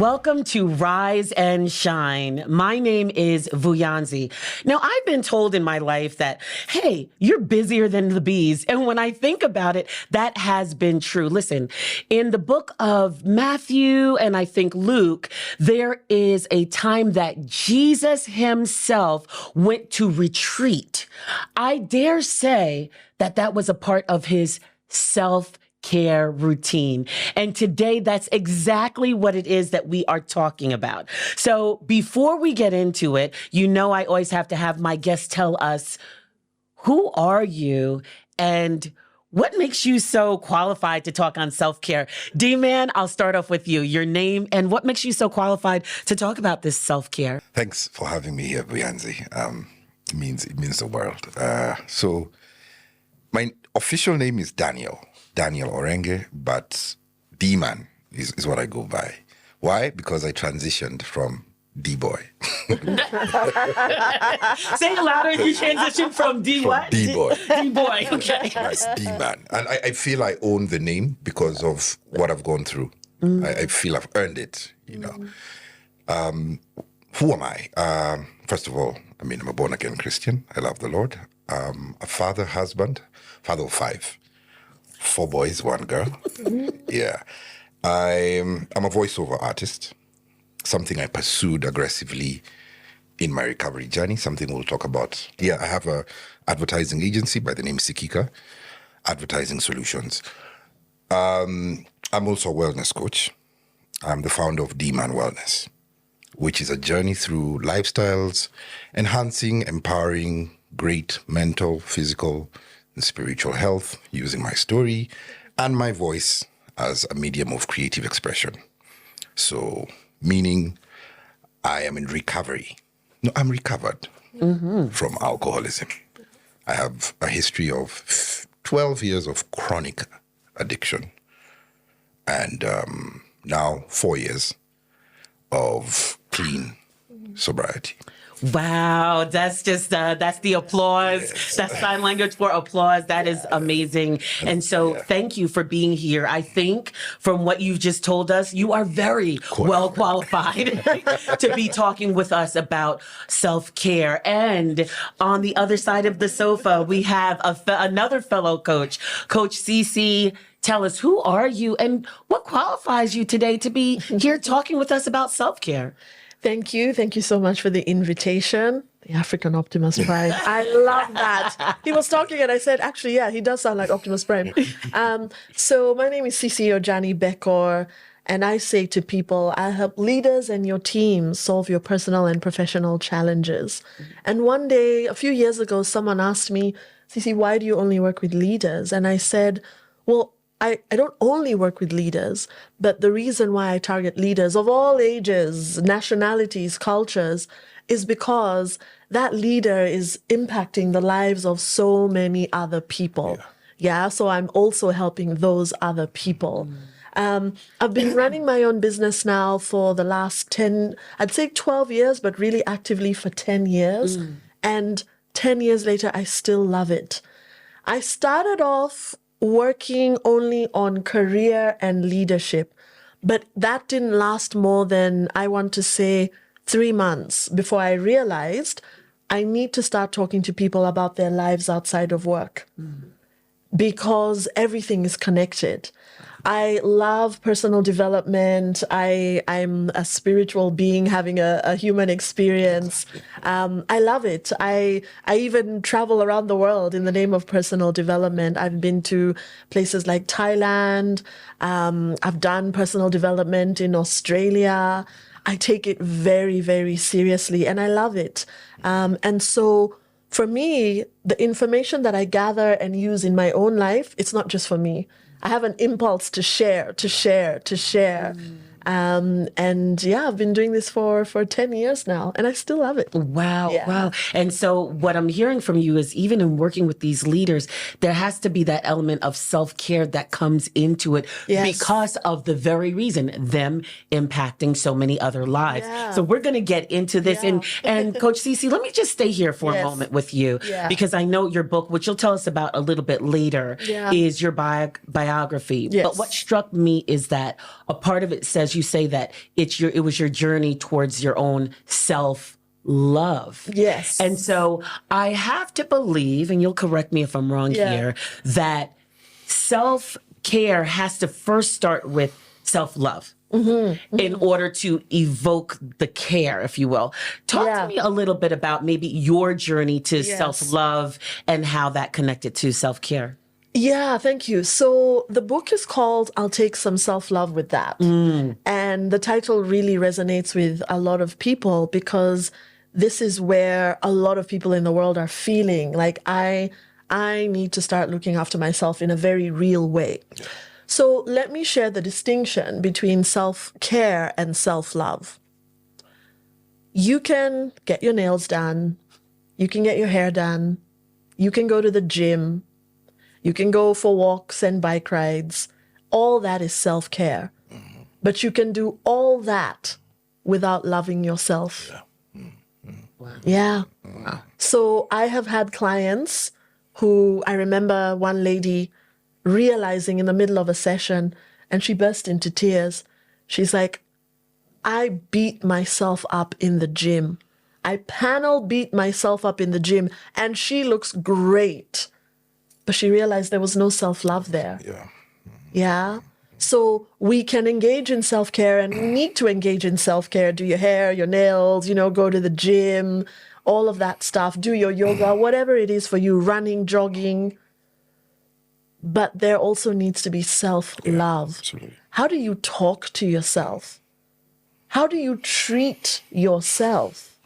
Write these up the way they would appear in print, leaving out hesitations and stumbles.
Welcome to Rise and Shine. My name is Vuyanzi. Now, I've been told in my life that, hey, you're busier than the bees. And when I think about it, that has been true. Listen, in the book of Matthew and I think Luke, there is a time that Jesus himself went to retreat. I dare say that that was a part of his self-care routine. And today, that's exactly what it is that we are talking about. So before we get into it, you know I always have to have my guests tell us, who are you and what makes you so qualified to talk on self-care? D-Man, I'll start off with you. Your name and what makes you so qualified to talk about this self-care? Thanks for having me here, Vuyanzi. It means the world. So my official name is Daniel Orenge, but D-Man is what I go by. Why? Because I transitioned from D-Boy. Say it louder. You transitioned from D what? D-Boy. D-Boy, okay. Yes, D-Man. And I feel I own the name because of what I've gone through. I feel I've earned it, you know. Who am I? First of all, I'm a born-again Christian. I love the Lord. A father, husband, father of 5. 4 boys, 1 girl. Yeah. I'm a voiceover artist, something I pursued aggressively in my recovery journey, something we'll talk about. Yeah, I have a advertising agency by the name Sikika, Advertising Solutions. I'm also a wellness coach. I'm the founder of D-Man Wellness, which is a journey through lifestyles, enhancing, empowering great mental, physical, and spiritual health using my story and my voice as a medium of creative expression. So, meaning I am in recovery. No, I'm recovered from alcoholism. I have a history of 12 years of chronic addiction and now 4 years of clean sobriety. Wow, that's just, that's the applause. Yes. That's sign language for applause. That is amazing. And so thank you for being here. I think from what you've just told us, you are very well qualified to be talking with us about self-care. And on the other side of the sofa, we have another fellow coach, Coach CC. Tell us, who are you and what qualifies you today to be here talking with us about self-care? Thank you. Thank you so much for the invitation. The African Optimus Prime. I love that. He was talking and I said, actually, yeah, he does sound like Optimus Prime. So my name is Cici Ojani Bekor, and I say to people, I help leaders and your team solve your personal and professional challenges. And one day, a few years ago, someone asked me, Cici, why do you only work with leaders? And I said, well, I don't only work with leaders, but the reason why I target leaders of all ages, nationalities, cultures, is because that leader is impacting the lives of so many other people. Yeah, so I'm also helping those other people. I've been running my own business now for the last 12 years, but really actively for 10 years. And 10 years later, I still love it. I started off working only on career and leadership, but that didn't last more than, I want to say, 3 months before I realized I need to start talking to people about their lives outside of work because everything is connected. I love personal development. I'm a spiritual being having a human experience. I love it. I even travel around the world in the name of personal development. I've been to places like Thailand. I've done personal development in Australia. I take it very, very seriously and I love it. And so for me, the information that I gather and use in my own life, it's not just for me. I have an impulse to share. And yeah, I've been doing this for 10 years now, and I still love it. Wow, wow. And so what I'm hearing from you is even in working with these leaders, there has to be that element of self-care that comes into it because of the very reason, them impacting so many other lives. Yeah. So we're going to get into this. And Coach Cici, let me just stay here for a moment with you because I know your book, which you'll tell us about a little bit later, is your biography. But what struck me is that a part of it says because you say that it was your journey towards your own self-love. Yes. And so I have to believe, and you'll correct me if I'm wrong here, that self-care has to first start with self-love. In order to evoke the care, if you will. Talk to me a little bit about maybe your journey to self-love and how that connected to self-care. Yeah, thank you. So the book is called I'll Take Some Self-Love With That. And the title really resonates with a lot of people because this is where a lot of people in the world are feeling like I need to start looking after myself in a very real way. So let me share the distinction between self-care and self-love. You can get your nails done. You can get your hair done. You can go to the gym. You can go for walks and bike rides. All that is self-care. But you can do all that without loving yourself. Yeah. So I have had clients who, I remember one lady realizing in the middle of a session, and she burst into tears. She's like, I beat myself up in the gym. I panel beat myself up in the gym, and she looks great. But she realized there was no self-love there. Yeah. So we can engage in self-care, and we need to engage in self-care. Do your hair, your nails, go to the gym, all of that stuff. Do your yoga, whatever it is for you, running, jogging. But there also needs to be self-love. Absolutely. How do you talk to yourself? How do you treat yourself?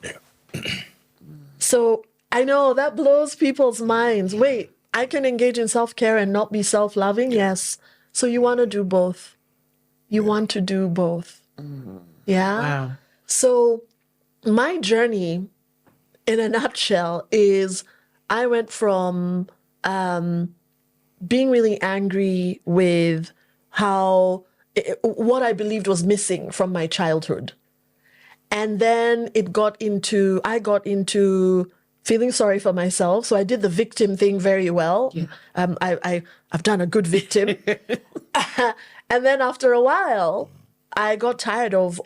So I know that blows people's minds. Wait, I can engage in self-care and not be self-loving? Yes. So you want to do both. You want to do both. Yeah? Wow. So my journey, in a nutshell, is I went from being really angry with what I believed was missing from my childhood. And then I got into feeling sorry for myself. So I did the victim thing very well. I've done a good victim. And then after a while, I got tired of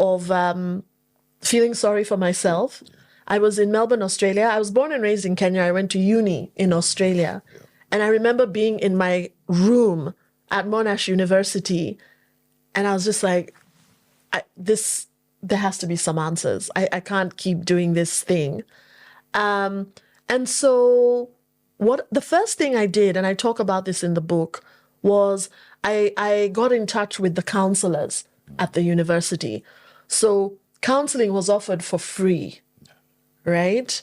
feeling sorry for myself. I was in Melbourne, Australia. I was born and raised in Kenya. I went to uni in Australia. And I remember being in my room at Monash University, and I was just like, there has to be some answers. I can't keep doing this thing. And so the first thing I did, and I talk about this in the book, was I got in touch with the counselors at the university. So counseling was offered for free, right?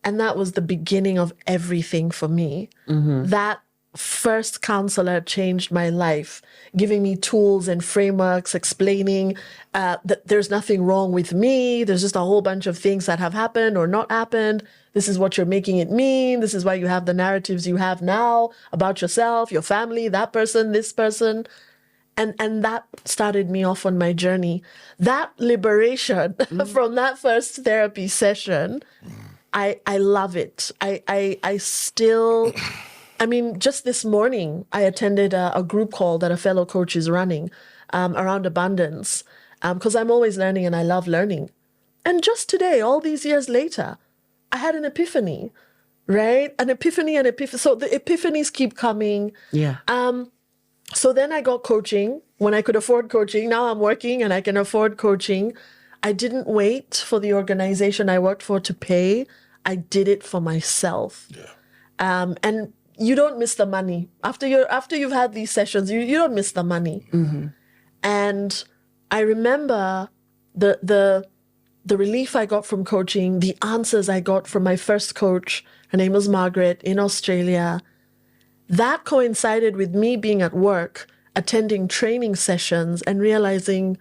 And that was the beginning of everything for me. That first counselor changed my life, giving me tools and frameworks, explaining that there's nothing wrong with me. There's just a whole bunch of things that have happened or not happened. This is what you're making it mean. This is why you have the narratives you have now about yourself, your family, that person, this person. And that started me off on my journey. That liberation from that first therapy session, I love it. I still, just this morning, I attended a group call that a fellow coach is running around abundance, because I'm always learning and I love learning. And just today, all these years later, I had an epiphany, right? An epiphany. So the epiphanies keep coming. Yeah. So then I got coaching when I could afford coaching. Now I'm working and I can afford coaching. I didn't wait for the organization I worked for to pay. I did it for myself. And you don't miss the money. After you've had these sessions, you don't miss the money. And I remember the relief I got from coaching, the answers I got from my first coach. Her name was Margaret in Australia. That coincided with me being at work, attending training sessions and realizing,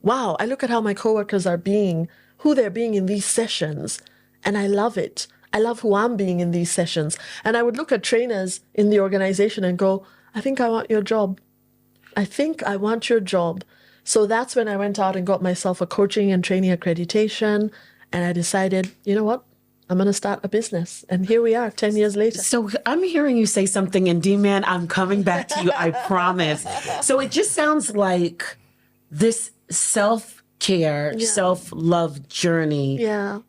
wow, I look at how my coworkers are being, who they're being in these sessions, and I love it. I love who I'm being in these sessions. And I would look at trainers in the organization and go, I think I want your job. I think I want your job. So that's when I went out and got myself a coaching and training accreditation. And I decided, you know what? I'm going to start a business. And here we are 10 years later. So I'm hearing you say something, and D-Man, I'm coming back to you, I promise. So it just sounds like this self-care, self-love journey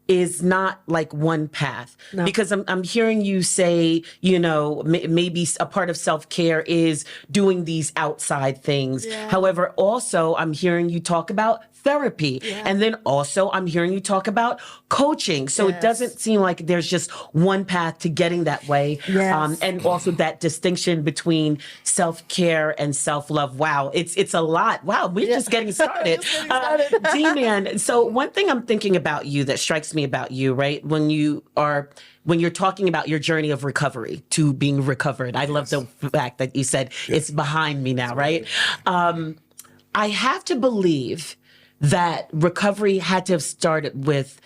is not like one path. Because I'm hearing you say, you know, maybe a part of self-care is doing these outside things. However, also I'm hearing you talk about therapy. And then also I'm hearing you talk about coaching. So it doesn't seem like there's just one path to getting that way. And also that distinction between self-care and self-love. Wow, it's a lot. Wow, we're just getting started. D-Man, so one thing I'm thinking about you that strikes me about you, right? When you're talking about your journey of recovery to being recovered. I love the fact that you said it's behind me now, right? I have to believe that recovery had to have started with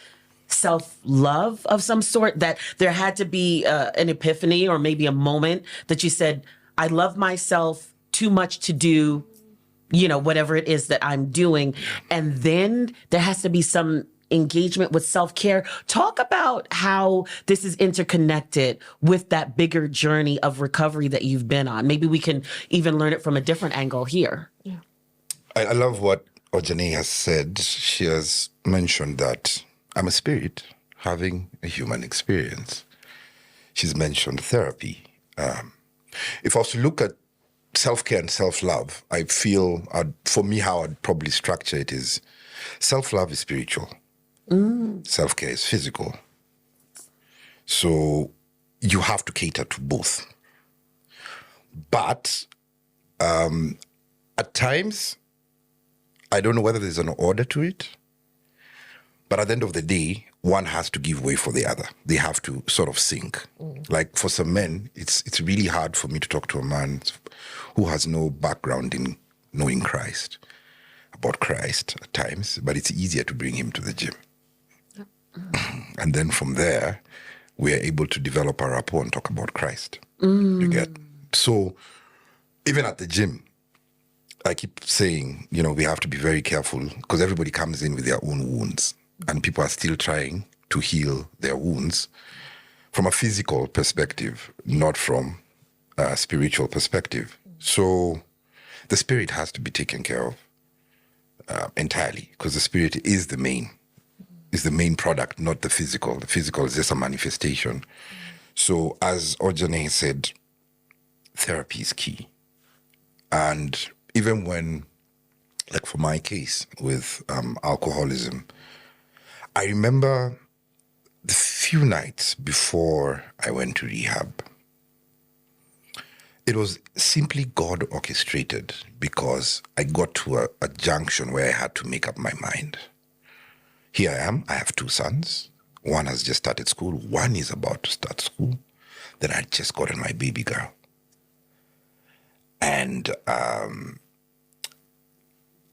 self-love of some sort, that there had to be an epiphany or maybe a moment that you said, I love myself too much to do, you know, whatever it is that I'm doing. And then there has to be some engagement with self-care. Talk about how this is interconnected with that bigger journey of recovery that you've been on. Maybe we can even learn it from a different angle here. I love what Ojane has said. She has mentioned that I'm a spirit having a human experience. She's mentioned therapy. If I was to look at self-care and self-love, I feel, for me, how I'd probably structure it is self-love is spiritual. Self-care is physical. So you have to cater to both. But at times, I don't know whether there's an order to it, but at the end of the day, one has to give way for the other. They have to sort of sync. Like for some men, it's really hard for me to talk to a man who has no background in knowing Christ, about Christ at times, but it's easier to bring him to the gym. And then from there, we are able to develop a rapport and talk about Christ. You get? So even at the gym, I keep saying, you know, we have to be very careful because everybody comes in with their own wounds and people are still trying to heal their wounds from a physical perspective, not from a spiritual perspective. So the spirit has to be taken care of entirely because the spirit is the main product, not the physical. The physical is just a manifestation. So as Ojane said, therapy is key. And even when, like for my case with alcoholism, I remember the few nights before I went to rehab, it was simply God orchestrated because I got to a junction where I had to make up my mind. Here I am, I have two sons. One has just started school, one is about to start school. Then I just gotten my baby girl. And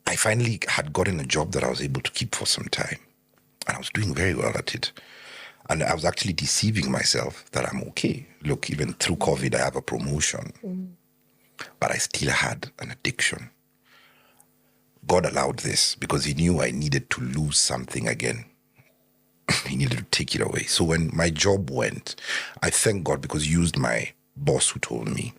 I finally had gotten a job that I was able to keep for some time. And I was doing very well at it. And I was actually deceiving myself that I'm okay. Look, even through COVID, I have a promotion. But I still had an addiction. God allowed this because he knew I needed to lose something again. He needed to take it away. So when my job went, I thank God because he used my boss who told me.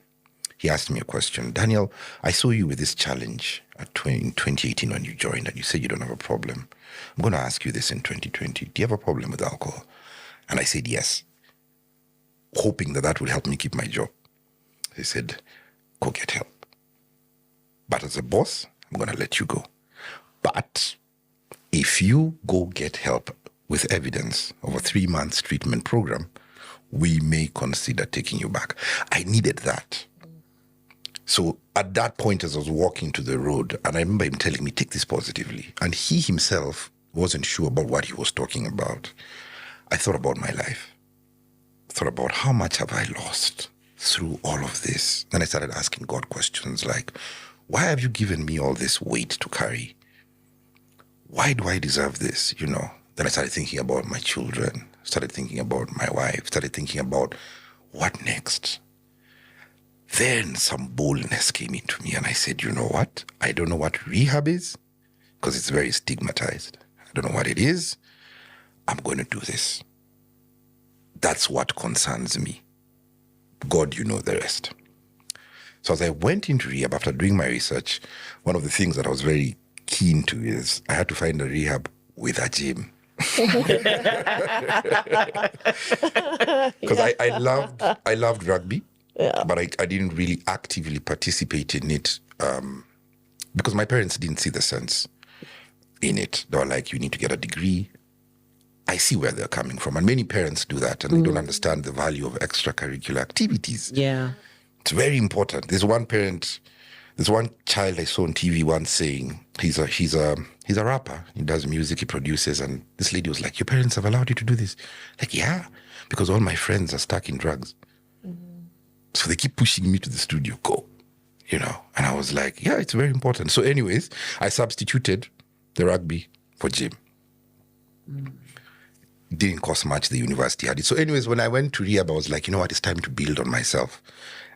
He asked me a question. Daniel, I saw you with this challenge in 2018 when you joined and you said you don't have a problem. I'm going to ask you this in 2020. Do you have a problem with alcohol? And I said yes, hoping that that would help me keep my job. He said, go get help. But as a boss, I'm going to let you go. But if you go get help with evidence of a 3 months treatment program, we may consider taking you back. I needed that. So at that point, as I was walking to the road, and I remember him telling me, take this positively. And he himself wasn't sure about what he was talking about. I thought about my life. I thought about how much have I lost through all of this. Then I started asking God questions like, why have you given me all this weight to carry? Why do I deserve this? You know, then I started thinking about my children, started thinking about my wife, started thinking about what next? Then some boldness came into me and I said, you know what? I don't know what rehab is because it's very stigmatized. I don't know what it is. I'm going to do this. That's what concerns me. God, you know the rest. So as I went into rehab after doing my research, one of the things that I was very keen to is I had to find a rehab with a gym. Because I loved rugby, but I didn't really actively participate in it because my parents didn't see the sense in it. They were like, you need to get a degree. I see where they're coming from. And many parents do that and they don't understand the value of extracurricular activities. Yeah. It's very important. There's one child I saw on TV once saying, he's a rapper. He does music, he produces. And this lady was like, your parents have allowed you to do this? Like, yeah, because all my friends are stuck in drugs. So they keep pushing me to the studio, go, And I was like, yeah, it's very important. So anyways, I substituted the rugby for gym. Didn't cost much, the university had it. So anyways, when I went to rehab, I was like, you know what, it's time to build on myself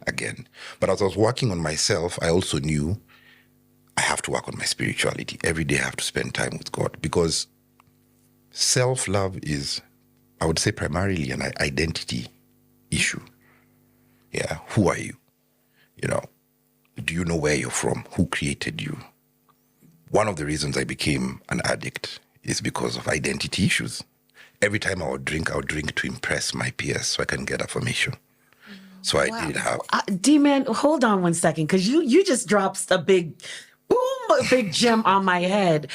again. But as I was working on myself, I also knew I have to work on my spirituality. Every day I have to spend time with God because self-love is, I would say, primarily an identity issue. Yeah, who are you? Do you know where you're from? Who created you? One of the reasons I became an addict is because of identity issues. Every time I would drink to impress my peers so I can get affirmation. So I did have... D-Man, hold on one second, because you just dropped a big gem on my head.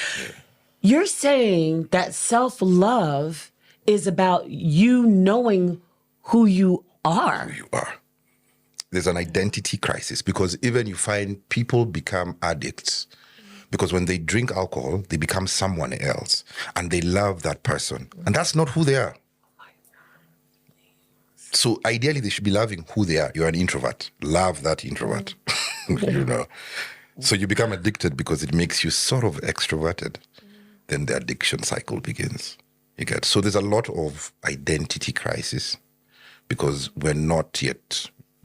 You're saying that self-love is about you knowing who you are. Who you are. There's an identity crisis because even you find people become addicts because when they drink alcohol, they become someone else and they love that person. And that's not who they are. So ideally, they should be loving who they are. You're an introvert. Love that introvert. So you become addicted because it makes you sort of extroverted. Then the addiction cycle begins. You get? So there's a lot of identity crisis because we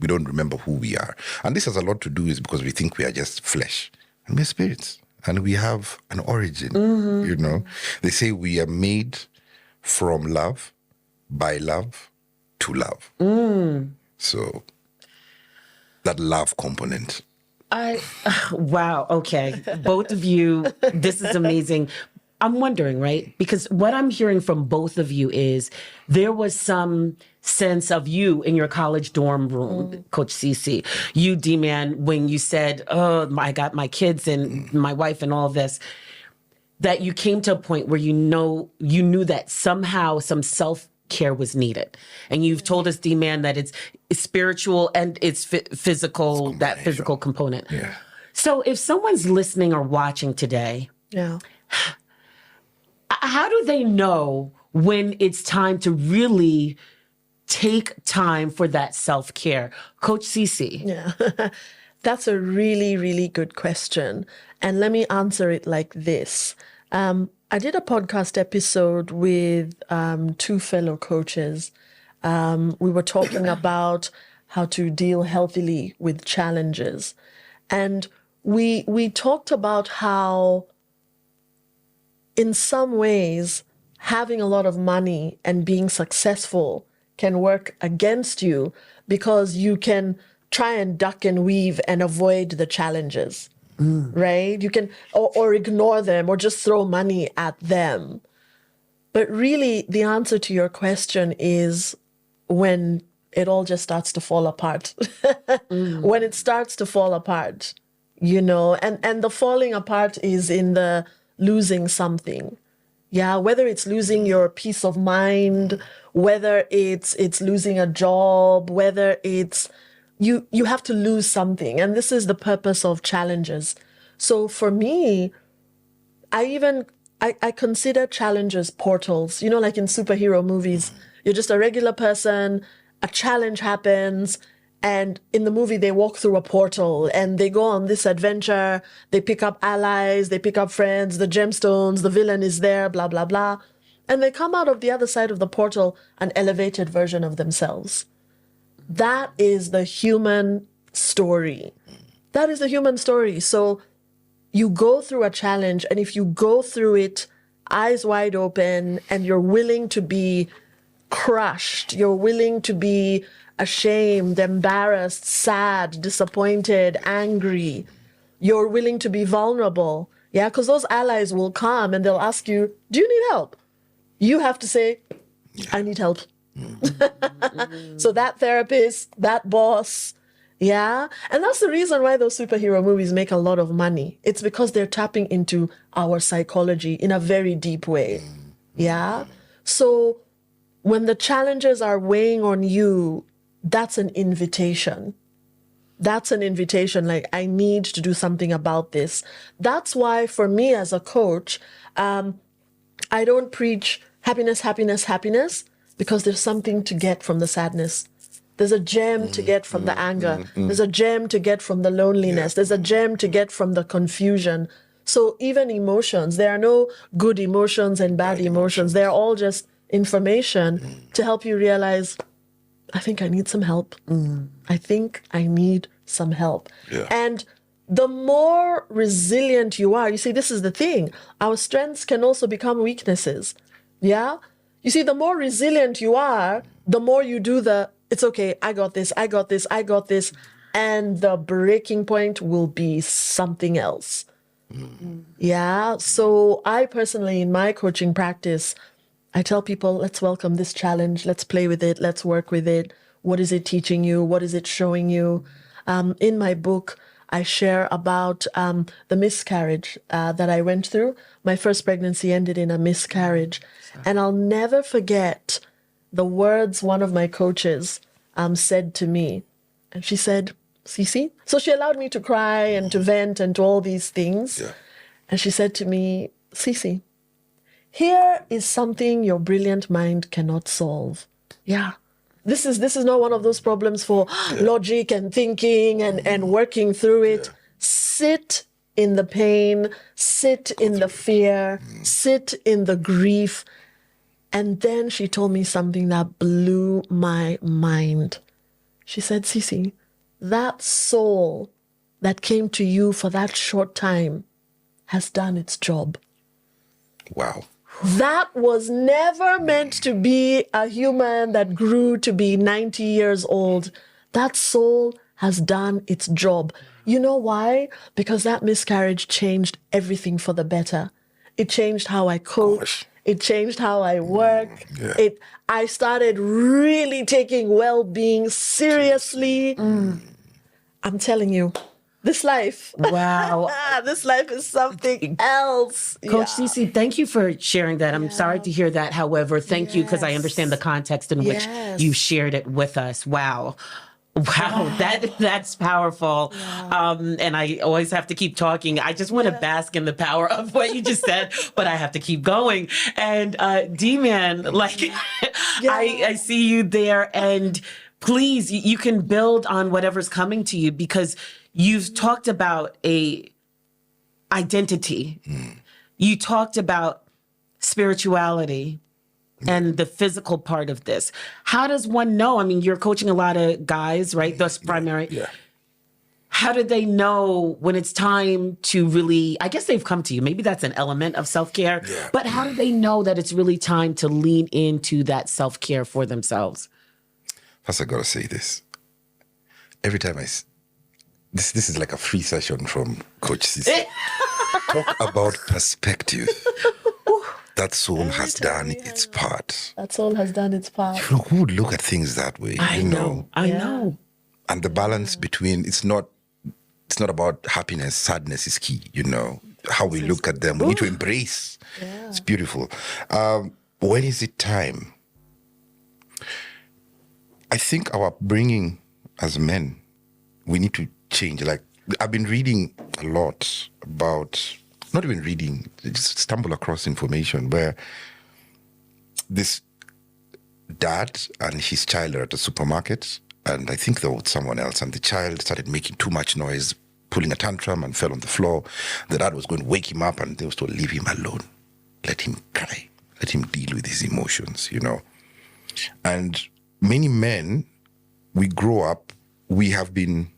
don't remember who we are. And this has a lot to do is because we think we are just flesh and we're spirits. And we have an origin, They say we are made from love, by love, to love. So that love component. Wow, okay. Both of you, this is amazing. I'm wondering, right? Because what I'm hearing from both of you is there was some sense of you in your college dorm room, Coach Cece. You, D-Man, when you said, oh, I got my kids and my wife and all this, that you came to a point where you knew that somehow some self-care was needed. And you've told us, D-Man, that it's spiritual and it's physical, that physical component. Yeah. So if someone's listening or watching today, how do they know when it's time to really take time for that self-care? Coach Cece. Yeah, that's a really, really good question. And let me answer it like this. I did a podcast episode with two fellow coaches. We were talking about how to deal healthily with challenges. And we talked about how in some ways, having a lot of money and being successful can work against you because you can try and duck and weave and avoid the challenges, right? You can, or ignore them or just throw money at them. But really, the answer to your question is when it all just starts to fall apart. When it starts to fall apart, and the falling apart is in the losing something. Yeah, whether it's losing your peace of mind, whether it's losing a job, whether it's you have to lose something. And this is the purpose of challenges. So for me, I consider challenges portals, like in superhero movies. You're just a regular person, a challenge happens, and in the movie, they walk through a portal and they go on this adventure. They pick up allies, they pick up friends, the gemstones, the villain is there, blah, blah, blah. And they come out of the other side of the portal an elevated version of themselves. That is the human story. That is the human story. So you go through a challenge, and if you go through it eyes wide open and you're willing to be crushed, you're willing to be ashamed, embarrassed, sad, disappointed, angry, you're willing to be vulnerable, Yeah, because those allies will come and they'll ask you, do you need help? You have to say, I need help. So that therapist, that boss, yeah. And that's the reason why those superhero movies make a lot of money. It's because they're tapping into our psychology in a very deep way. Yeah. So when the challenges are weighing on you, that's an invitation. That's an invitation, like, I need to do something about this. That's why, for me as a coach, I don't preach happiness, happiness, happiness, because there's something to get from the sadness. There's a gem to get from the anger. There's a gem to get from the loneliness. There's a gem to get from the confusion. So even emotions, there are no good emotions and bad emotions. They're all just information to help you realize, I think I need some help. I think I need some help. Yeah. And the more resilient you are, you see, this is the thing. Our strengths can also become weaknesses. Yeah? You see, the more resilient you are, the more you do it's okay, I got this, I got this, I got this. And the breaking point will be something else. Yeah? So I personally, in my coaching practice, I tell people, let's welcome this challenge. Let's play with it. Let's work with it. What is it teaching you? What is it showing you? In my book, I share about the miscarriage that I went through. My first pregnancy ended in a miscarriage. And I'll never forget the words one of my coaches said to me. And she said, Cece? So she allowed me to cry and to vent and to all these things. Yeah. And she said to me, Cece, here is something your brilliant mind cannot solve. Yeah. This is not one of those problems for logic and thinking and working through it. Sit in the pain, sit in the fear, sit in the grief. And then she told me something that blew my mind. She said, Cece, that soul that came to you for that short time has done its job. Wow. That was never meant to be a human that grew to be 90 years old. That soul has done its job. You know why? Because that miscarriage changed everything for the better. It changed how I coach. Gosh. It changed how I work. Yeah. I started really taking well-being seriously. I'm telling you, this life, Wow. this life is something else. Coach Yeah. Cece, thank you for sharing that. I'm sorry to hear that. However, thank you, because I understand the context in which Yes. you shared it with us. Wow. Wow, that's powerful. And I always have to keep talking. I just want to bask in the power of what you just said, but I have to keep going. And D-Man, like, I see you there, and please, you can build on whatever's coming to you, because you've talked about a identity. You talked about spirituality and the physical part of this. How does one know? I mean, you're coaching a lot of guys, right? That's primary. Yeah. How do they know when it's time to really, I guess they've come to you. Maybe that's an element of self-care, Yeah. but how do they know that it's really time to lean into that self-care for themselves? First, I gotta say this. Every time this is like a free session from Coach Cece. Talk about perspective. That soul has done its part. That soul has done its part. Who would look at things that way? I know. And the balance between it's not about happiness, sadness is key, how we look at them. We need to embrace. It's beautiful. When is it time? I think our upbringing as men, we need to change. Like, I've been reading a lot about, not even reading, just stumble across information where this dad and his child are at a supermarket, and I think they were with someone else, and the child started making too much noise, pulling a tantrum, and fell on the floor. The dad was going to wake him up, and they was to leave him alone. Let him cry. Let him deal with his emotions, And many men, we grow up, we have been,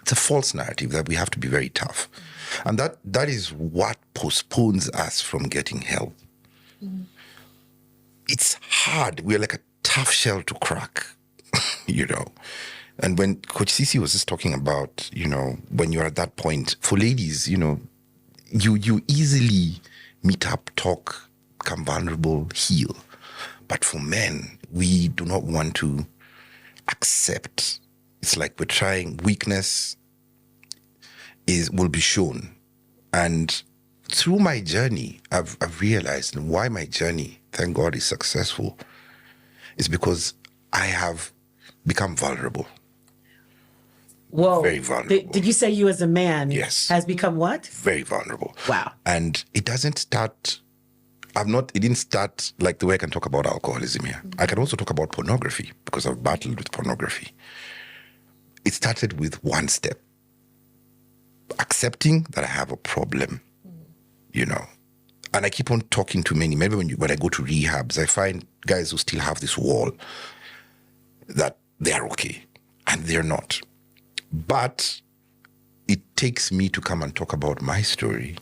it's a false narrative that we have to be very tough. And that is what postpones us from getting help. It's hard. We're like a tough shell to crack, And when Coach Cici was just talking about, when you're at that point, for ladies, you easily meet up, talk, become vulnerable, heal. But for men, we do not want to accept. It's like we're trying, weakness will be shown. And through my journey, I've realized why my journey, thank God, is successful, is because I have become vulnerable. Whoa. Very vulnerable. Did you say you as a man Yes. has become what? Very vulnerable. Wow. And it doesn't start, it didn't start like the way I can talk about alcoholism here. I can also talk about pornography because I've battled with pornography. It started with one step. Accepting that I have a problem, And I keep on talking to many. Maybe when I go to rehabs, I find guys who still have this wall that they're okay and they're not. But it takes me to come and talk about my story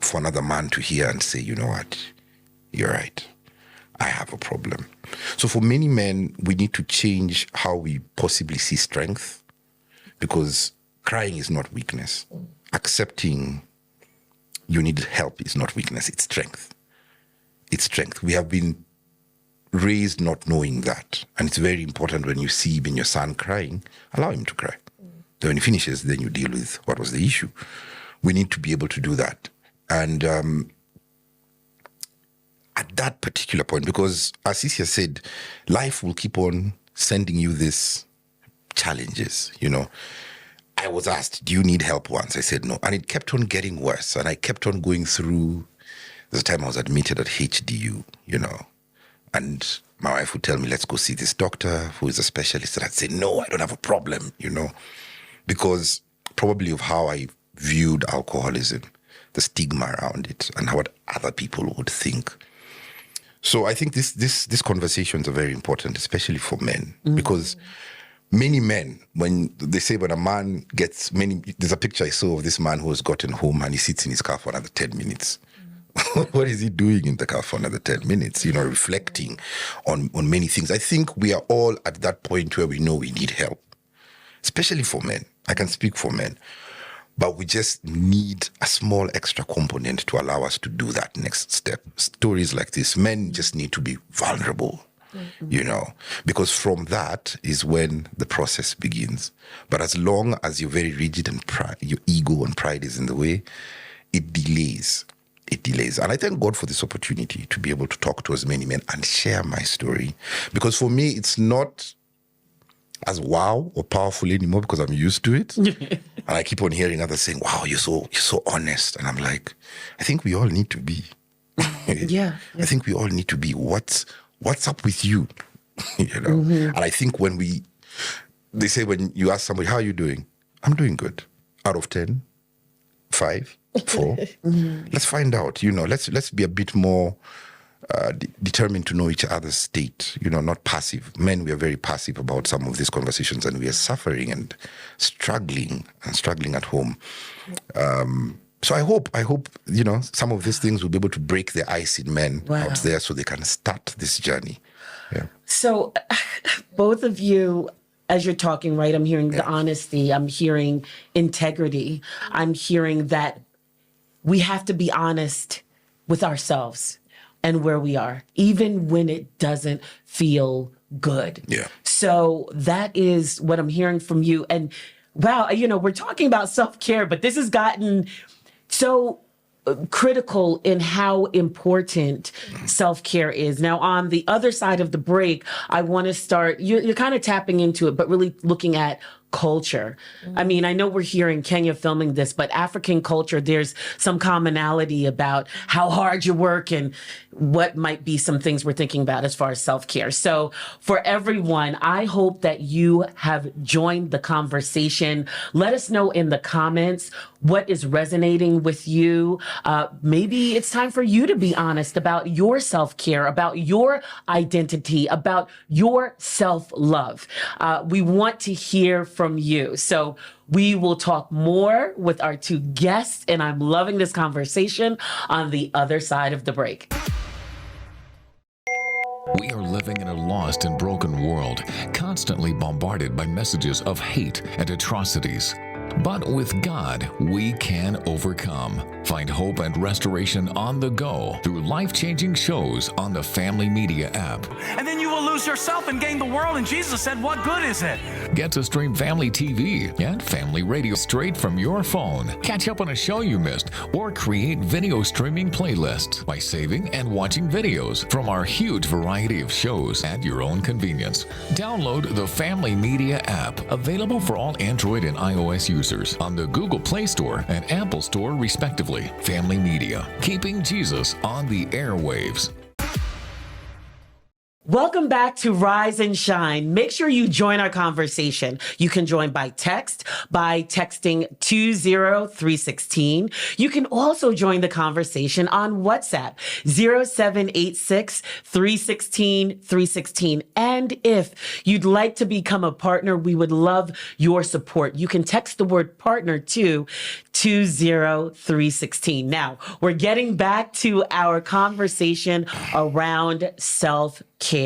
for another man to hear and say, you know what, you're right. I have a problem. So for many men, we need to change how we possibly see strength, because crying is not weakness. Accepting you need help is not weakness, it's strength. It's strength. We have been raised not knowing that. And it's very important when you see even your son crying, allow him to cry. Then when he finishes, then you deal with what was the issue. We need to be able to do that. And at that particular point, because as Cici said, life will keep on sending you these challenges, I was asked, do you need help once? I said no. And it kept on getting worse. And I kept on going through. There's a time I was admitted at HDU, and my wife would tell me, let's go see this doctor who is a specialist. And I'd say, no, I don't have a problem, because probably of how I viewed alcoholism, the stigma around it, and what other people would think. So I think these conversations are very important, especially for men, because many men, when they say when a man gets there's a picture I saw of this man who has gotten home and he sits in his car for another 10 minutes. What is he doing in the car for another 10 minutes? Reflecting on many things. I think we are all at that point where we know we need help, especially for men. I can speak for men. But we just need a small extra component to allow us to do that next step. Stories like this, men just need to be vulnerable. Because from that is when the process begins. But as long as you're very rigid and your ego and pride is in the way, it delays. It delays. And I thank God for this opportunity to be able to talk to as many men and share my story. Because for me, it's not as wow or powerful anymore because I'm used to it. And I keep on hearing others saying, wow, you're so honest. And I'm like, I think we all need to be. Yeah. I think we all need to be. What's up with you? And I think they say when you ask somebody, how are you doing? I'm doing good. Out of 10, 5, 4. Let's find out, let's be a bit more determined to know each other's state, not passive. Men, we are very passive about some of these conversations, and we are suffering and struggling at home. So I hope, some of these things will be able to break the ice in men out there so they can start this journey. Yeah. So both of you, as you're talking, right, I'm hearing the honesty, I'm hearing integrity, I'm hearing that we have to be honest with ourselves and where we are, even when it doesn't feel good. Yeah. So that is what I'm hearing from you. And wow, we're talking about self-care, but this has gotten so critical in how important self-care is. Now, on the other side of the break, I want to start, you're kind of tapping into it, but really looking at culture. I mean, I know we're here in Kenya filming this, but African culture, there's some commonality about how hard you work and what might be some things we're thinking about as far as self-care. So for everyone, I hope that you have joined the conversation. Let us know in the comments what is resonating with you. Maybe it's time for you to be honest about your self-care, about your identity, about your self-love. We want to hear from you. So we will talk more with our two guests, and I'm loving this conversation on the other side of the break. We are living in a lost and broken world, constantly bombarded by messages of hate and atrocities. But with God, we can overcome. Find hope and restoration on the go through life-changing shows on the Family Media app. And then you will lose yourself and gain the world. And Jesus said, what good is it? Get to stream Family TV and Family Radio straight from your phone. Catch up on a show you missed or create video streaming playlists by saving and watching videos from our huge variety of shows at your own convenience. Download the Family Media app, available for all Android and iOS users on the Google Play Store and Apple Store, respectively. Family Media, keeping Jesus on the airwaves. Welcome back to Rise and Shine. Make sure you join our conversation. You can join by text by texting 20316. You can also join the conversation on WhatsApp 0786 316 316. And if you'd like to become a partner, we would love your support. You can text the word partner to 20316. Now, we're getting back to our conversation around self-care.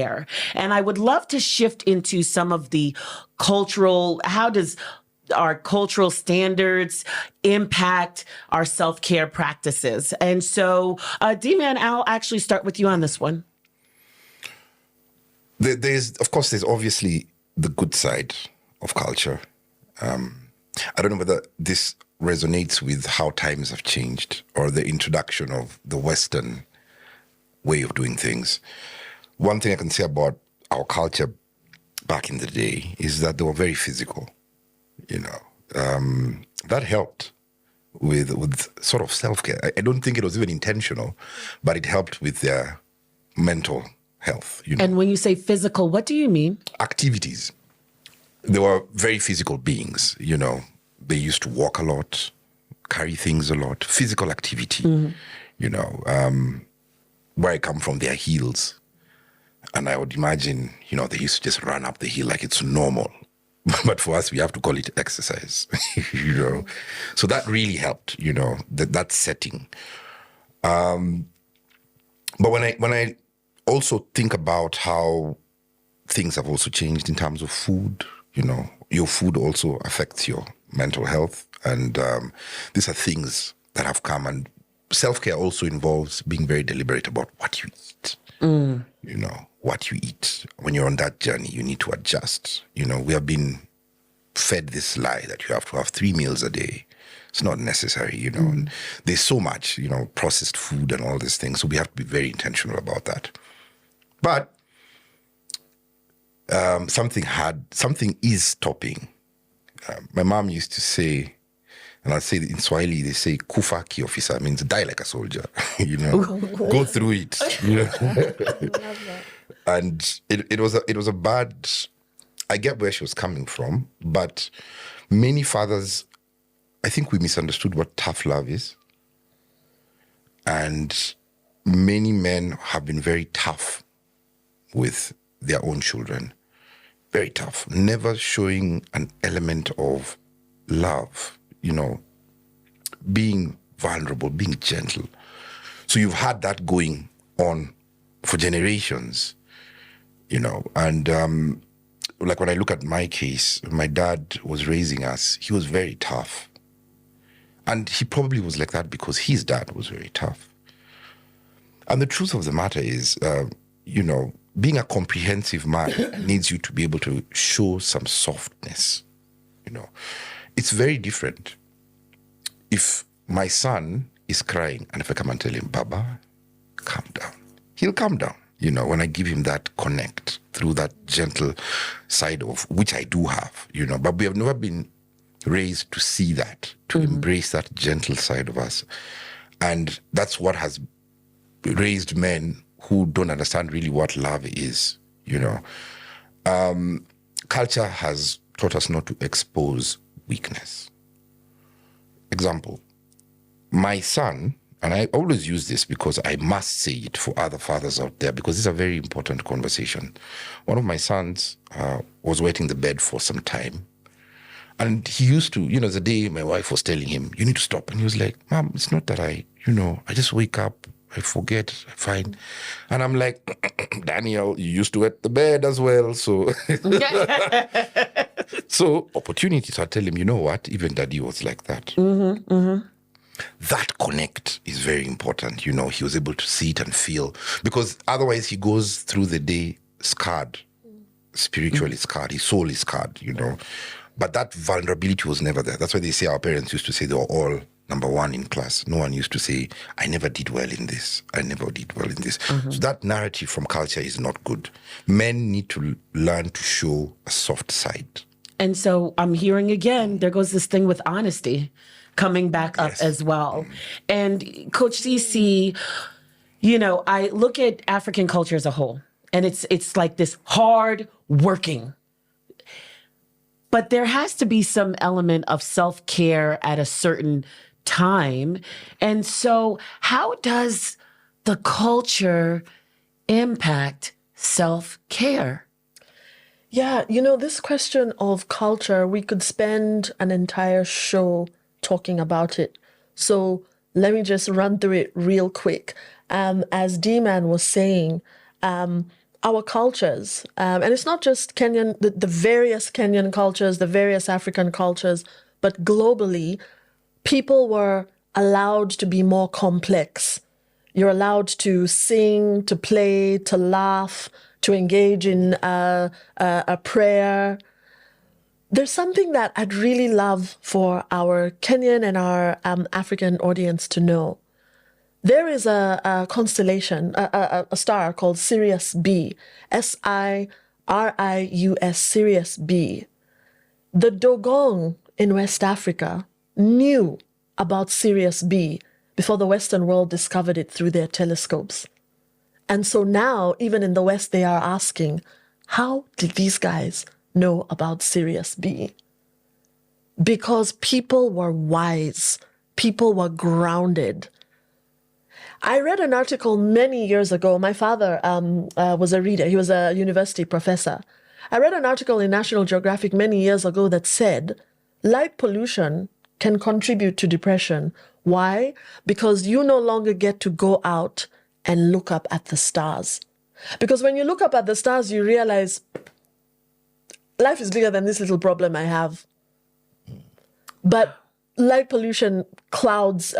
And I would love to shift into some of the how does our cultural standards impact our self-care practices? And so, D-Man, I'll actually start with you on this one. There's obviously the good side of culture. I don't know whether this resonates with how times have changed or the introduction of the Western way of doing things. One thing I can say about our culture back in the day is that they were very physical. That helped with sort of self-care. I don't think it was even intentional, but it helped with their mental health. And when you say physical, what do you mean? Activities. They were very physical beings, They used to walk a lot, carry things a lot, physical activity. Where I come from, there are hills. And I would imagine, they used to just run up the hill like it's normal. But for us, we have to call it exercise, So that really helped, that setting. But when I also think about how things have also changed in terms of food, your food also affects your mental health. And these are things that have come. And self-care also involves being very deliberate about what you eat. What you eat. When you're on that journey, you need to adjust. We have been fed this lie that you have to have 3 meals a day. It's not necessary, And there's so much, processed food and all these things. So we have to be very intentional about that. But something is stopping. My mom used to say, and I'll say in Swahili, they say, kufa kiofisa, means die like a soldier, go through it. And it was a bad, I get where she was coming from, but many fathers, I think we misunderstood what tough love is. And many men have been very tough with their own children. Very tough, never showing an element of love, being vulnerable, being gentle. So you've had that going on for generations, and like when I look at my case, my dad was raising us, he was very tough. And he probably was like that because his dad was very tough. And the truth of the matter is, being a comprehensive man needs you to be able to show some softness. It's very different. If my son is crying and if I come and tell him, Baba, calm down, he'll calm down. When I give him that connect through that gentle side of which I do have, but we have never been raised to see that, to embrace that gentle side of us. And that's what has raised men who don't understand really what love is, Culture has taught us not to expose weakness. Example, my son, and I always use this because I must say it for other fathers out there because it's a very important conversation. One of my sons was wetting the bed for some time. And he used to, the day my wife was telling him, you need to stop. And he was like, Mom, it's not that I just wake up I forget. Fine. And I'm like, Daniel, you used to wet the bed as well. So, so opportunities, I tell him, you know what? Even Daddy was like that. That connect is very important. You know, he was able to see it and feel, because otherwise he goes through the day scarred, spiritually scarred. His soul is scarred, you know. But that vulnerability was never there. That's why they say, our parents used to say they were all number one in class. No one used to say, I never did well in this. I never did well in this. So that narrative from culture is not good. Men need to learn to show a soft side. And so I'm hearing again, there goes this thing with honesty coming back up as well. And Coach CC, you know, I look at African culture as a whole, and it's like this hard working. But there has to be some element of self-care at a certain time. And so how does the culture impact self-care? Yeah, you know, this question of culture, we could spend an entire show talking about it. So let me just run through it real quick. As D-Man was saying, our cultures, and it's not just Kenyan, the various Kenyan cultures, the various African cultures, but globally, people were allowed to be more complex. You're allowed to sing, to play, to laugh, to engage in a prayer. There's something that I'd really love for our Kenyan and our African audience to know. There is a constellation, a star called Sirius B, Sirius, Sirius B. The Dogon in West Africa knew about Sirius B before the Western world discovered it through their telescopes. And so now, even in the West, they are asking, how did these guys know about Sirius B? Because people were wise, people were grounded. I read an article many years ago. My father was a reader. He was a university professor. I read an article in National Geographic many years ago that said light pollution can contribute to depression. Why? Because you no longer get to go out and look up at the stars. Because when you look up at the stars, you realize life is bigger than this little problem I have. But light pollution covers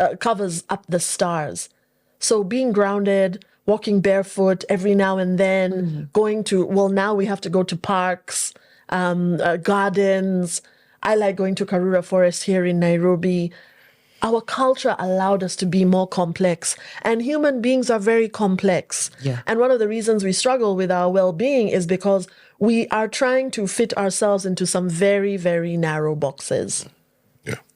up the stars. So being grounded, walking barefoot every now and then, going to, well, now we have to go to parks, gardens. I like going to Karura Forest here in Nairobi. Our culture allowed us to be more complex, and human beings are very complex. Yeah. And one of the reasons we struggle with our well-being is because we are trying to fit ourselves into some very, very narrow boxes.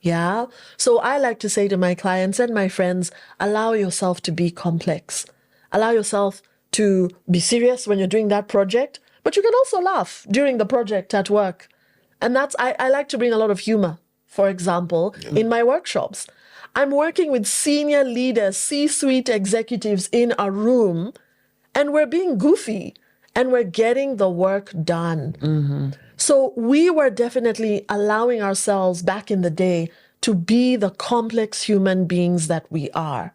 Yeah. So I like to say to my clients and my friends, allow yourself to be complex. Allow yourself to be serious when you're doing that project, but you can also laugh during the project at work. And that's, I like to bring a lot of humor, for example, in my workshops. I'm working with senior leaders, C-suite executives in a room, and we're being goofy and we're getting the work done. So we were definitely allowing ourselves back in the day to be the complex human beings that we are.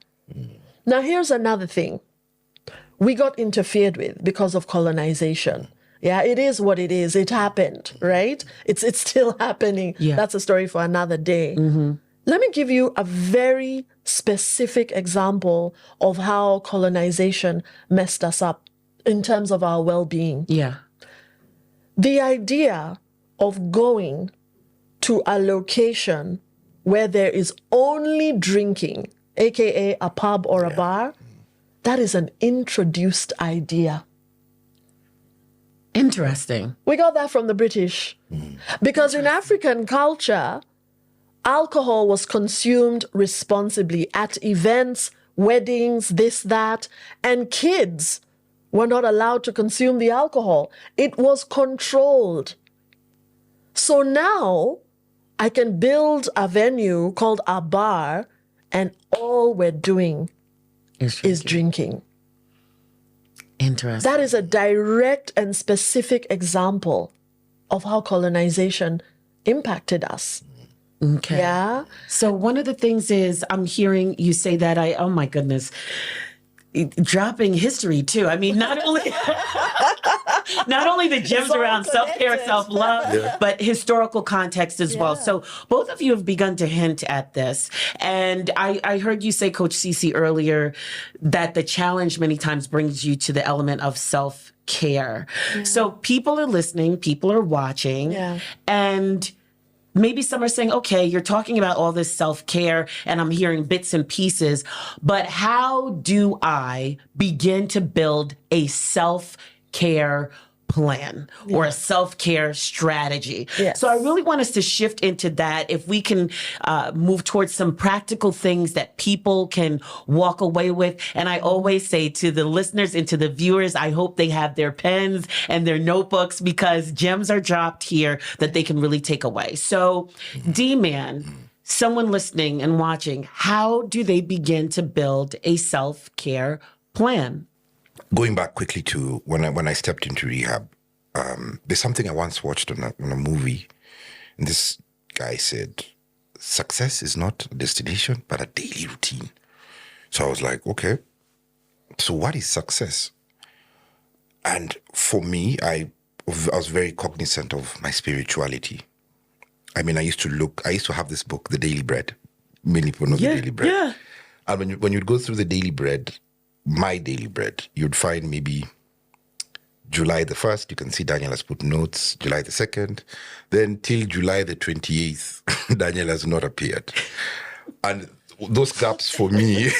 Now, here's another thing. We got interfered with because of colonization. Yeah, it is what it is. It happened, right? It's still happening. Yeah. That's a story for another day. Let me give you a very specific example of how colonization messed us up in terms of our well-being. Yeah. The idea of going to a location where there is only drinking, aka a pub or a bar, that is an introduced idea. Interesting. We got that from the British. Because in African culture, alcohol was consumed responsibly at events, weddings, this, that, and kids were not allowed to consume the alcohol. It was controlled. So now I can build a venue called a bar, and all we're doing is drinking. Interesting. That is a direct and specific example of how colonization impacted us. Okay. Yeah. So one of the things is I'm hearing you say that oh my goodness, dropping history too. I mean, not only the gems around self-care, self-love, but historical context as well. So both of you have begun to hint at this. And I heard you say, Coach Cece, earlier that the challenge many times brings you to the element of self-care. So people are listening, people are watching, and maybe some are saying, okay, you're talking about all this self-care and I'm hearing bits and pieces, but how do I begin to build a self-care plan or a self-care strategy? So I really want us to shift into that. If we can move towards some practical things that people can walk away with. And I always say to the listeners and to the viewers, I hope they have their pens and their notebooks because gems are dropped here that they can really take away. So D-Man, someone listening and watching, how do they begin to build a self-care plan? Going back quickly to when I stepped into rehab, there's something I once watched on a movie, and this guy said, "Success is not a destination, but a daily routine." So I was like, okay, so what is success? And for me, I was very cognizant of my spirituality. I mean, I used to have this book, The Daily Bread. Many people know The Daily Bread. Yeah. And when you'd go through The Daily Bread, my daily bread, you'd find maybe July the 1st, you can see Daniel has put notes, July the 2nd, then till July the 28th, Daniel has not appeared. And those gaps for me,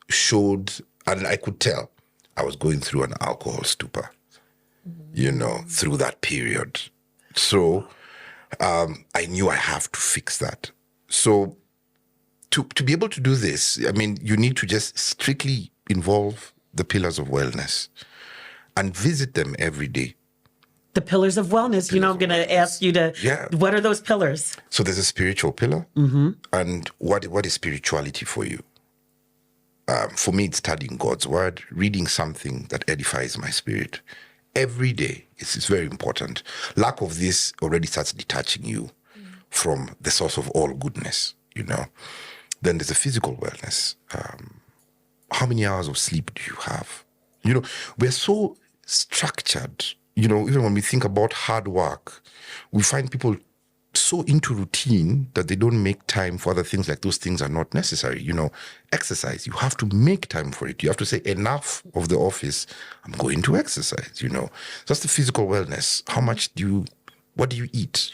showed, and I could tell I was going through an alcohol stupor, through that period. So I knew I have to fix that. So to be able to do this, I mean, you need to just strictly involve the pillars of wellness and visit them every day. The pillars of wellness. I'm going to ask you what are those pillars? So there's a spiritual pillar. And what is spirituality for you? For me, it's studying God's word, reading something that edifies my spirit. Every day, it's very important. Lack of this already starts detaching you from the source of all goodness, Then there's a physical wellness. How many hours of sleep do you have? We're so structured, even when we think about hard work, we find people so into routine that they don't make time for other things, like those things are not necessary. Exercise, you have to make time for it. You have to say, enough of the office, I'm going to exercise, That's the physical wellness. What do you eat?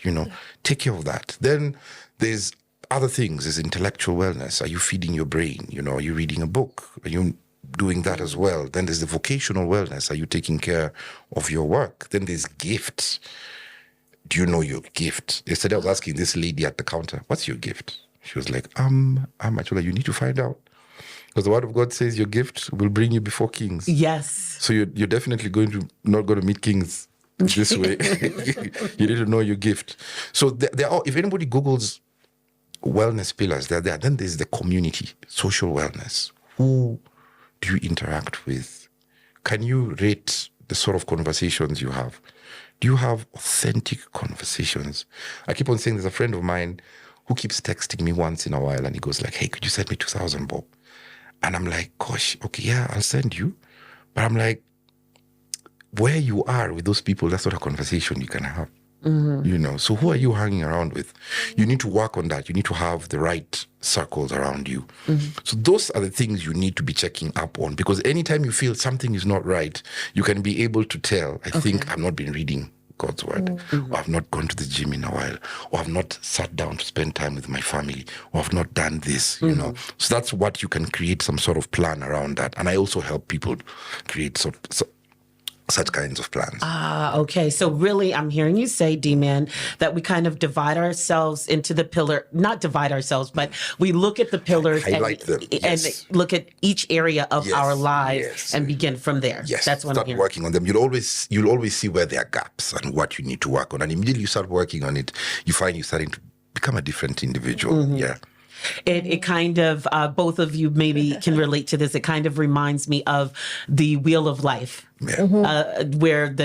Take care of that. Then there's other things. There's intellectual wellness. Are you feeding your brain? Are you reading a book? Are you doing that as well? Then there's the vocational wellness. Are you taking care of your work? Then there's gifts. Do you know your gift? Yesterday I was asking this lady at the counter, what's your gift? She was like, I'm actually, you need to find out. Because the word of God says your gift will bring you before kings. Yes. So you're definitely not going to meet kings this way. You need to know your gift. So there are, if anybody Googles wellness pillars, they're there. Then there's the community, social wellness. Who do you interact with? Can you rate the sort of conversations you have? Do you have authentic conversations? I keep on saying there's a friend of mine who keeps texting me once in a while and he goes like, hey, could you send me 2,000 bob? And I'm like, gosh, okay, yeah, I'll send you. But I'm like, where you are with those people, that's not a conversation you can have. So who are you hanging around with? You need to work on that. You need to have the right circles around you. So those are the things you need to be checking up on, because anytime you feel something is not right, you can be able to tell, I think I've not been reading God's word, or I've not gone to the gym in a while, or I've not sat down to spend time with my family, or I've not done this, So that's what you can create some sort of plan around that. And I also help people create such kinds of plans. Okay. So really, I'm hearing you say, D-Man, that we kind of divide ourselves into the pillar, not divide ourselves, but we look at the pillars and look at each area of our lives and begin from there. Yes. That's what I'm hearing. Working on them. You'll always see where there are gaps and what you need to work on. And immediately you start working on it, you find you're starting to become a different individual. Yeah. It kind of, both of you maybe can relate to this. It kind of reminds me of the wheel of life. Where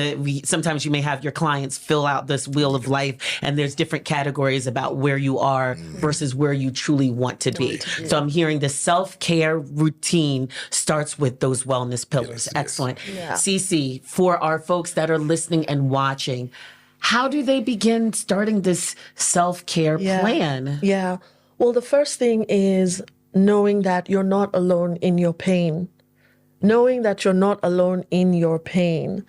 sometimes you may have your clients fill out this wheel of life, and there's different categories about where you are versus where you truly want to be. So I'm hearing the self-care routine starts with those wellness pillars. Excellent. Yeah. Cece, for our folks that are listening and watching, how do they begin starting this self-care plan? Yeah. Well, the first thing is knowing that you're not alone in your pain. Knowing that you're not alone in your pain.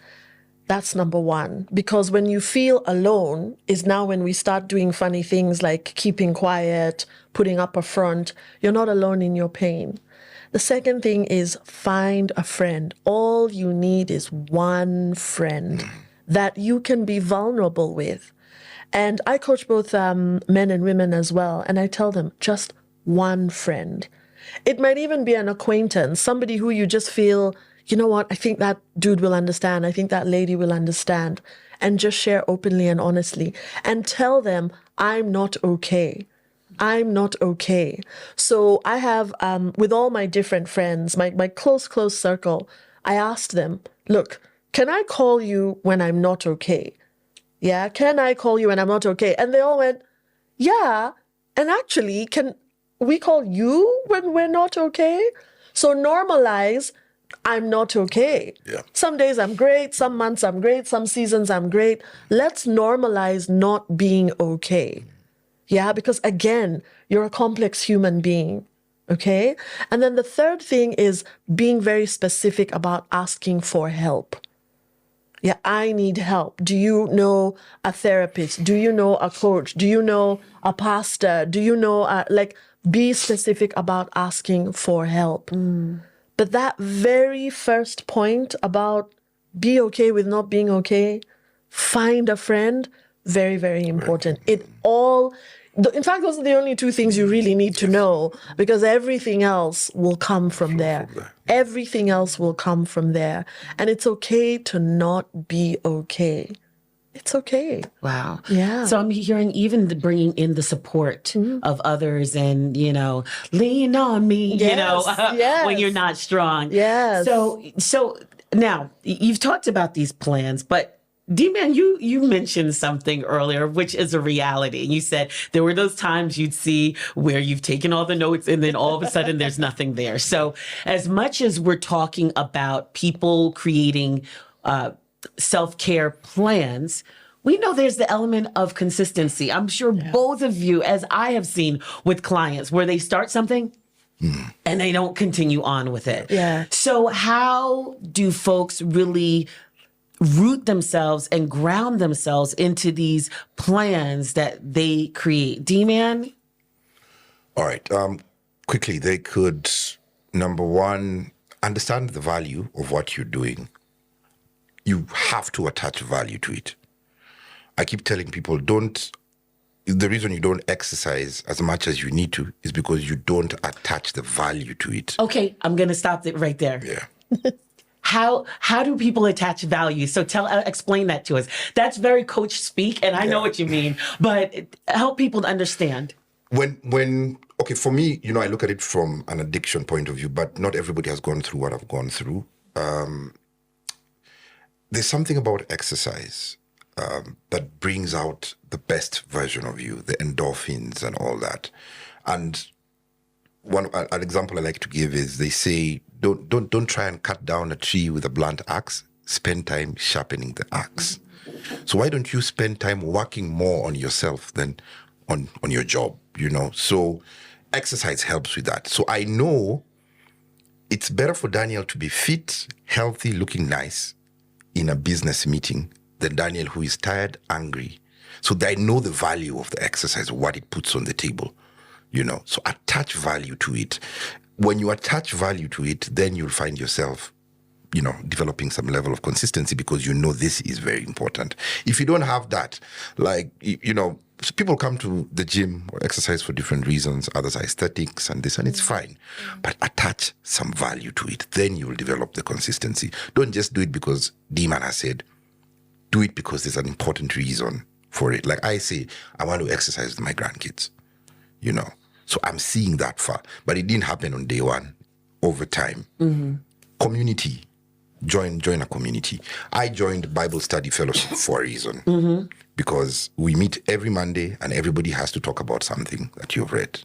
That's number one. Because when you feel alone is now when we start doing funny things like keeping quiet, putting up a front. You're not alone in your pain. The second thing is find a friend. All you need is one friend that you can be vulnerable with. And I coach both men and women as well. And I tell them, just one friend. It might even be an acquaintance, somebody who you just feel, you know what, I think that dude will understand. I think that lady will understand. And just share openly and honestly. And tell them, I'm not okay. I'm not okay. So I have, with all my different friends, my close circle, I asked them, look, can I call you when I'm not okay? Yeah, can I call you when I'm not okay? And they all went, yeah. And actually, can we call you when we're not okay? So normalize, I'm not okay. Yeah. Some days I'm great, some months I'm great, some seasons I'm great. Let's normalize not being okay. Yeah, because again, you're a complex human being. Okay? And then the third thing is being very specific about asking for help. Yeah, I need help. Do you know a therapist? Do you know a coach? Do you know a pastor? Do you know, be specific about asking for help. But that very first point about be okay with not being okay, find a friend, very, very important. In fact, those are the only two things you really need to know, because everything else will come from there. Everything else will come from there. And it's okay to not be okay. It's okay. Wow. Yeah. So I'm hearing even bringing in the support of others and, lean on me, Yes. when you're not strong. Yes. So now you've talked about these plans, but D-Man, you mentioned something earlier, which is a reality. You said there were those times you'd see where you've taken all the notes and then all of a sudden there's nothing there. So as much as we're talking about people creating self-care plans, we know there's the element of consistency. I'm sure both of you, as I have seen with clients, where they start something and they don't continue on with it. Yeah. So how do folks really root themselves and ground themselves into these plans that they create? D-Man? All right. Quickly, they could, number one, understand the value of what you're doing. You have to attach value to it. I keep telling people, the reason you don't exercise as much as you need to is because you don't attach the value to it. Okay, I'm going to stop it right there. Yeah. How do people attach value? So explain that to us. That's very coach speak, and I know what you mean, but help people to understand. Okay, for me, I look at it from an addiction point of view, but not everybody has gone through what I've gone through. There's something about exercise that brings out the best version of you, the endorphins and all that. And an example I like to give is they say, don't try and cut down a tree with a blunt axe. Spend time sharpening the axe. So why don't you spend time working more on yourself than on your job, So exercise helps with that. So I know it's better for Daniel to be fit, healthy, looking nice in a business meeting than Daniel who is tired, angry. So I know the value of the exercise, what it puts on the table, So attach value to it. When you attach value to it, then you'll find yourself, developing some level of consistency because this is very important. If you don't have that, people come to the gym or exercise for different reasons. Others are aesthetics and this, and it's fine. But attach some value to it. Then you will develop the consistency. Don't just do it because D-Man has said. Do it because there's an important reason for it. Like I say, I want to exercise with my grandkids, So I'm seeing that far. But it didn't happen on day one. Over time. Community. Join a community. I joined Bible Study Fellowship for a reason. Because we meet every Monday and everybody has to talk about something that you've read.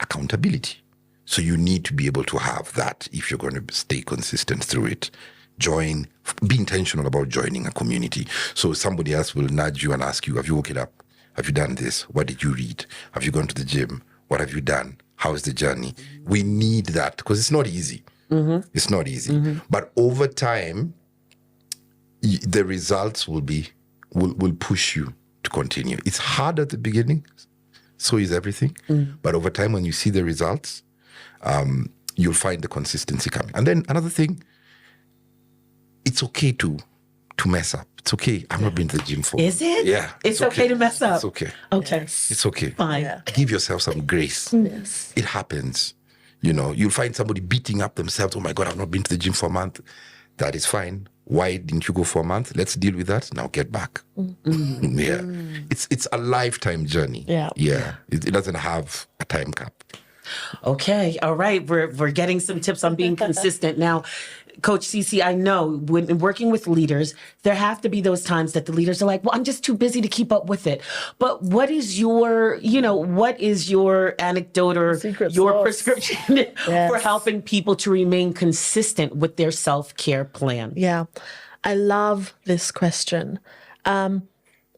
Accountability. So you need to be able to have that if you're going to stay consistent through it. Be intentional about joining a community. So somebody else will nudge you and ask you, have you woken up? Have you done this? What did you read? Have you gone to the gym? What have you done? How's the journey? We need that because it's not easy. It's not easy. But over time, the results will push you to continue. It's hard at the beginning. So is everything. But over time, when you see the results, you'll find the consistency coming. And then another thing, it's okay to mess up. It's okay. I've not been to the gym for. Is it? Yeah. It's okay to mess up. It's okay. Okay. It's okay. Fine. Yeah. Give yourself some grace. Yes. It happens. You'll find somebody beating up themselves. Oh my God, I've not been to the gym for a month. That is fine. Why didn't you go for a month? Let's deal with that. Now get back. Yeah. It's a lifetime journey. Yeah. Yeah. It doesn't have a time cap. Okay. All right. We're getting some tips on being consistent. Now, Coach CC, I know when working with leaders, there have to be those times that the leaders are like, well, I'm just too busy to keep up with it. But what is your anecdote or Secret your sauce. prescription for helping people to remain consistent with their self-care plan? Yeah, I love this question. I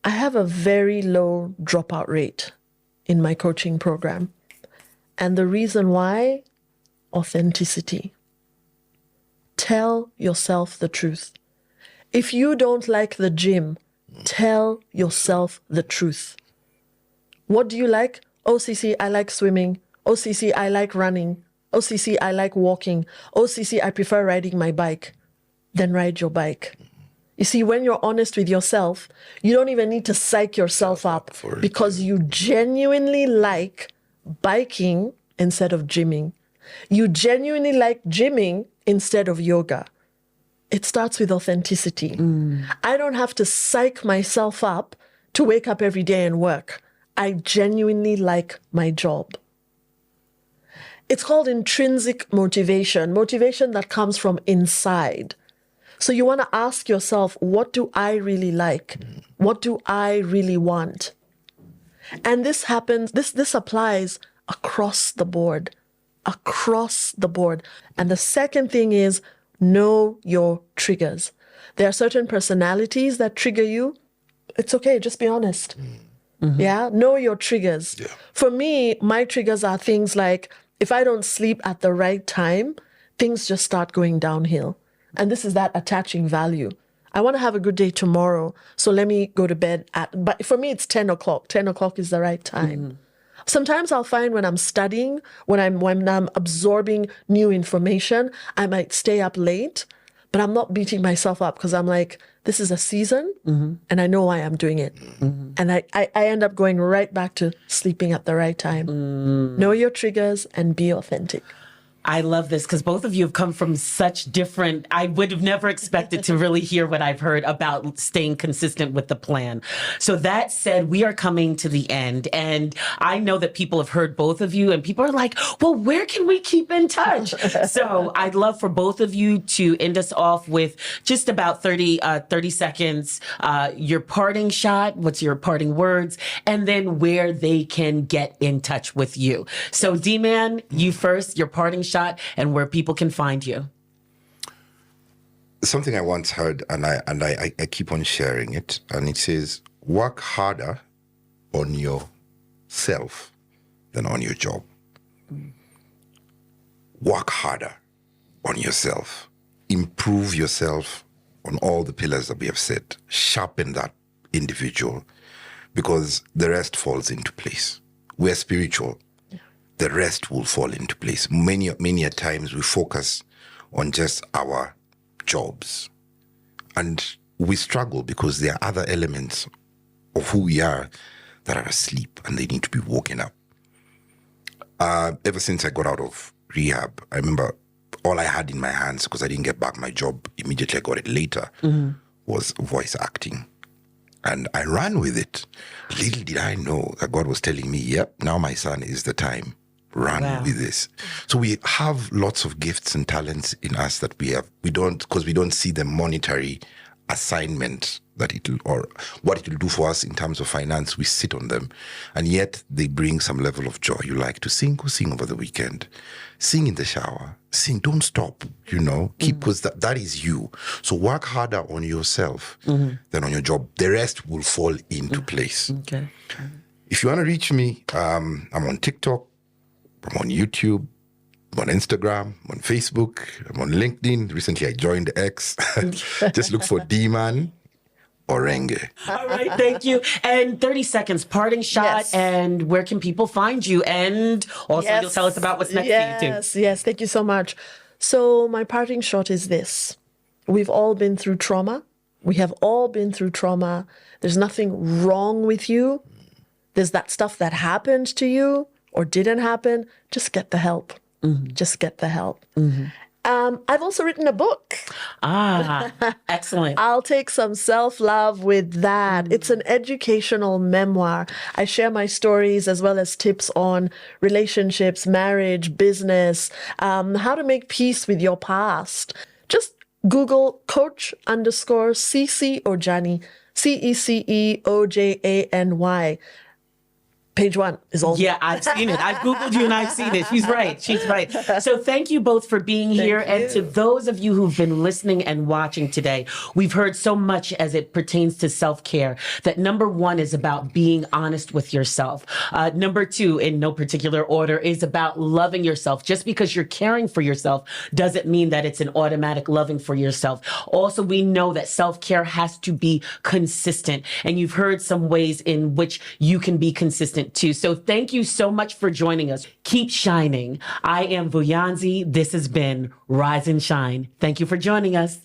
have a very low dropout rate in my coaching program. And the reason why, authenticity. Tell yourself the truth. If you don't like the gym, tell yourself the truth. What do you like? Oh, CC, I like swimming. Oh, CC, I like running. Oh, CC, I like walking. Oh, CC, I prefer riding my bike. Then ride your bike. You see, when you're honest with yourself, you don't even need to psych yourself up because you genuinely like biking instead of gymming. You genuinely like gymming instead of yoga. It starts with authenticity. I don't have to psych myself up to wake up every day and work. I genuinely like my job. It's called intrinsic motivation that comes from inside. So you want to ask yourself, what do I really like? What do I really want? And this happens, this applies across the board. Across the board. And the second thing is know your triggers. There are certain personalities that trigger you. It's okay, just be honest. Yeah, know your triggers. Yeah. For me, my triggers are things like if I don't sleep at the right time, things just start going downhill. And this is that attaching value. I want to have a good day tomorrow, so let me go to bed but for me, it's 10 o'clock. 10 o'clock is the right time. Sometimes I'll find when I'm studying, when I'm absorbing new information, I might stay up late, but I'm not beating myself up because I'm like, this is a season and I know why I'm doing it. And I end up going right back to sleeping at the right time. Know your triggers and be authentic. I love this because both of you have come from such different, I would have never expected to really hear what I've heard about staying consistent with the plan. So that said, we are coming to the end. And I know that people have heard both of you and people are like, well, where can we keep in touch? So I'd love for both of you to end us off with just about 30 seconds, your parting shot, what's your parting words, and then where they can get in touch with you. So D-Man, you first, your parting shot and where people can find you. Something I once heard, and I keep on sharing it, and it says, work harder on yourself than on your job. Work harder on yourself. Improve yourself on all the pillars that we have said. Sharpen that individual, because the rest falls into place. We're spiritual. The rest will fall into place. Many a times we focus on just our jobs. And we struggle because there are other elements of who we are that are asleep and they need to be woken up. Ever since I got out of rehab, I remember all I had in my hands, because I didn't get back my job immediately, I got it later, was voice acting. And I ran with it. Little did I know that God was telling me, yep, now my son is the time run Wow. with this. So we have lots of gifts and talents in us that we don't, because we don't see the monetary assignment that it will, or what it will do for us in terms of finance. We sit on them, and yet they bring some level of joy. You like to sing, go sing over the weekend, sing in the shower, sing, don't stop, keep, because that is you. So work harder on yourself than on your job. The rest will fall into place. Okay. If you want to reach me, I'm on TikTok, I'm on YouTube, I'm on Instagram, I'm on Facebook, I'm on LinkedIn. Recently, I joined X. Just look for D-Man Orenge. All right, thank you. And 30 seconds, parting shot, Yes. and where can people find you? And also, you'll tell us about what's next for you, too. Yes, thank you so much. So my parting shot is this. We've all been through trauma. We have all been through trauma. There's nothing wrong with you. There's that stuff that happened to you or didn't happen. Just get the help. Just get the help. I've also written a book. Ah, excellent. I'll take some self-love with that. It's an educational memoir. I share my stories as well as tips on relationships, marriage, business, how to make peace with your past. Just Google Coach_CC Ojany, CECEOJANY. Page 1 is all. Yeah, I've seen it. I've Googled you and I've seen it. She's right. She's right. So thank you both for being here. And to those of you who've been listening and watching today, we've heard so much as it pertains to self-care that number 1 is about being honest with yourself. Number 2, in no particular order, is about loving yourself. Just because you're caring for yourself doesn't mean that it's an automatic loving for yourself. Also, we know that self-care has to be consistent. And you've heard some ways in which you can be consistent too. So thank you so much for joining us. Keep shining. I am Vuyanzi. This has been Rise and Shine. Thank you for joining us.